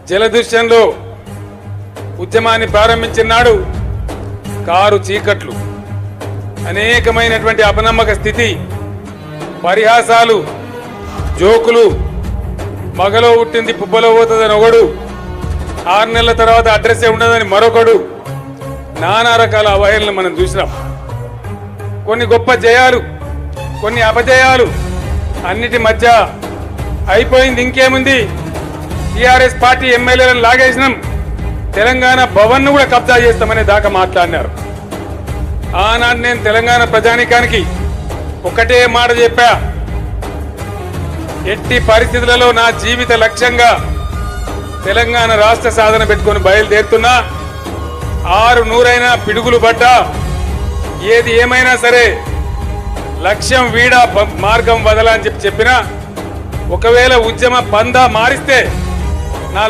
జలదృశ్యంలో ఉద్యమాన్ని ప్రారంభించిన నాడు కారు చీకట్లు, అనేకమైనటువంటి అపనమ్మక స్థితి, పరిహాసాలు, జోకులు, మగలో పుట్టింది పుబ్బలో పోతుందని ఒకడు, 6 నెలల తర్వాత అడ్రస్సే ఉండదని మరొకడు, నానా రకాల అవహేళన మనం చూసినాం. కొన్ని గొప్ప జయాలు, కొన్ని అపజయాలు, అన్నిటి మధ్య అయిపోయింది ఇంకేముంది, టీఆర్ఎస్ పార్టీ ఎమ్మెల్యేలను లాగేసినాం, తెలంగాణ భవన్ను కూడా కబ్జా చేస్తామనే దాకా మాట్లాడినారు. ఆనాడు నేను తెలంగాణ ప్రజానీకానికి ఒకటే మాట చెప్పా, ఎట్టి పరిస్థితులలో నా జీవిత లక్ష్యంగా తెలంగాణ రాష్ట్ర సాధన పెట్టుకొని బయలుదేరుతున్నా, 600 పిడుగులు పడ్డా, ఏది ఏమైనా సరే లక్ష్యం వీడా మార్గం వదలా అని చెప్పినా, ఒకవేళ ఉద్యమ పందా మారిస్తే నా